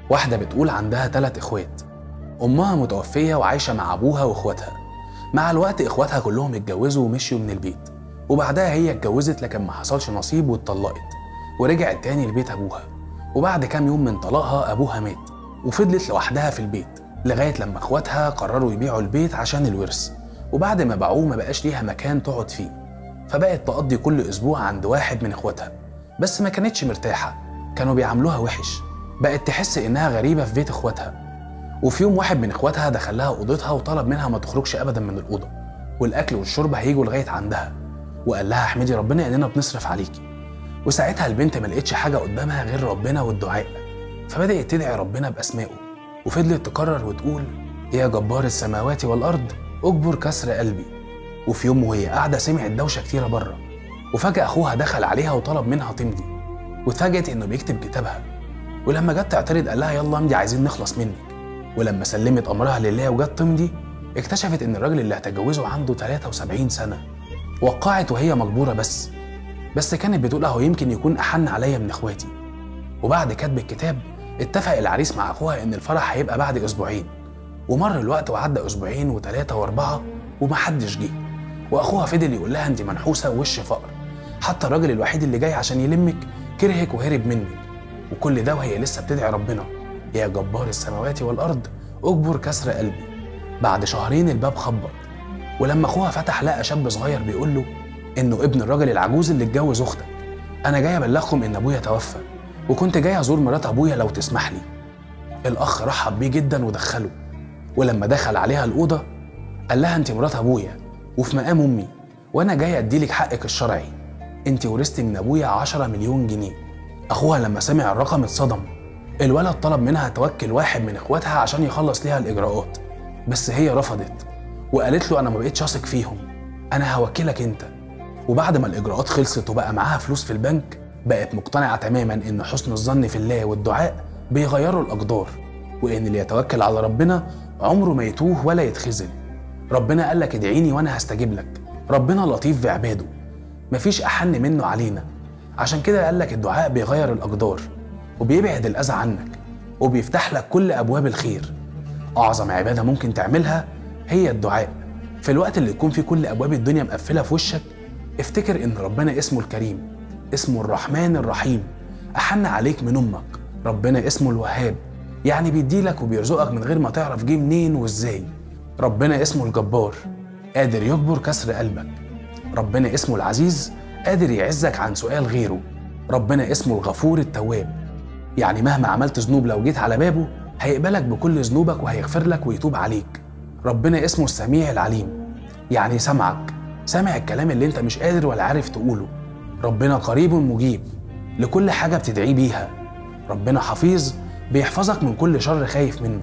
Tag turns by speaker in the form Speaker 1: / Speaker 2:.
Speaker 1: واحدة بتقول عندها 3 إخوات، أمها متوفية وعايشة مع أبوها وإخواتها. مع الوقت إخواتها كلهم اتجوزوا ومشيوا من البيت، وبعدها هي اتجوزت لكن ما حصلش نصيب واتطلقت، ورجعت تاني لبيت أبوها. وبعد كام يوم من طلاقها أبوها مات، وفضلت لوحدها في البيت لغاية لما إخواتها قرروا يبيعوا البيت عشان الورث. وبعد ما باعوه ما بقاش ليها مكان تقعد فيه، فبقت تقضي كل أسبوع عند واحد من إخواتها، بس ما كانتش مرتاحة، كانوا بيعاملوها وحش، بقت تحس إنها غريبة في بيت إخواتها. وفي يوم واحد من إخواتها دخلها أوضتها وطلب منها ما تخرجش أبدا من الأوضة، والأكل والشرب هيجوا لغاية عندها، وقال لها احمدي ربنا إننا بنصرف عليكي. وساعتها البنت ما لقيتش حاجة قدامها غير ربنا والدعاء، فبدأت تدعي ربنا بأسمائه، وفضلت تكرر وتقول يا جبار السماوات والأرض اجبر كسر قلبي. وفي يوم وهي قاعدة سمعت دوشة كتيرة بره، وفجأة أخوها دخل عليها وطلب منها تمضي، واتفاجئت إنه بيكتب كتابها. ولما جت تعترض قال لها يلا امضي عايزين نخلص منك. ولما سلمت أمرها لله وجت تمضي، اكتشفت إن الراجل اللي هتجوزه عنده 73 سنة. وقعت وهي مجبورة بس كانت بتقول اهو يمكن يكون أحن عليا من إخواتي. وبعد كتب الكتاب اتفق العريس مع أخوها إن الفرح هيبقى بعد أسبوعين، ومر الوقت وعدى أسبوعين و3 و4 ومحدش جه. وأخوها فضل يقول لها أنت منحوسة ووش فقر، حتى الراجل الوحيد اللي جاي عشان يلمك كرهك وهرب منك. وكل ده وهي لسه بتدعي ربنا يا جبار السماوات والأرض اجبر كسر قلبي. بعد شهرين الباب خبط، ولما أخوها فتح لقى شاب صغير بيقول له إنه ابن الراجل العجوز اللي اتجوز أختك، أنا جاي أبلغكم إن أبويا توفى، وكنت جاي أزور مرات أبويا لو تسمح لي. الأخ رحب بيه جدا ودخله، ولما دخل عليها الأوضة قال لها أنت مرات أبويا وفي مقام أمي، وأنا جاي أديلك حقك الشرعي، أنت ورثتي من أبويا 10 مليون جنيه. أخوها لما سمع الرقم اتصدم. الولد طلب منها توكل واحد من إخواتها عشان يخلص ليها الإجراءات، بس هي رفضت وقالت له أنا ما بقيتش أثق فيهم، أنا هوكلك أنت. وبعد ما الإجراءات خلصت وبقى معاها فلوس في البنك، بقت مقتنعة تماما إن حسن الظن في الله والدعاء بيغيروا الأقدار، وإن اللي يتوكل على ربنا عمره ما يتوه ولا يتخذل. ربنا قال لك ادعيني وأنا هستجيب لك، ربنا لطيف بعباده، مفيش أحن منه علينا. عشان كده قال لك الدعاء بيغير الأقدار وبيبعد الأذى عنك وبيفتح لك كل أبواب الخير. أعظم عبادة ممكن تعملها هي الدعاء. في الوقت اللي يكون فيه كل أبواب الدنيا مقفلة في وشك، افتكر إن ربنا اسمه الكريم، اسمه الرحمن الرحيم، أحن عليك من أمك. ربنا اسمه الوهاب، يعني بيديلك وبيرزقك من غير ما تعرف جه منين وإزاي. ربنا اسمه الجبار، قادر يجبر كسر قلبك. ربنا اسمه العزيز، قادر يعزك عن سؤال غيره. ربنا اسمه الغفور التواب، يعني مهما عملت ذنوب لو جيت على بابه هيقبلك بكل ذنوبك وهيغفر لك ويتوب عليك. ربنا اسمه السميع العليم، يعني سمعك، سامع الكلام اللي انت مش قادر ولا عارف تقوله. ربنا قريب مجيب لكل حاجة بتدعيه بيها. ربنا حفيظ، بيحفظك من كل شر خايف منه.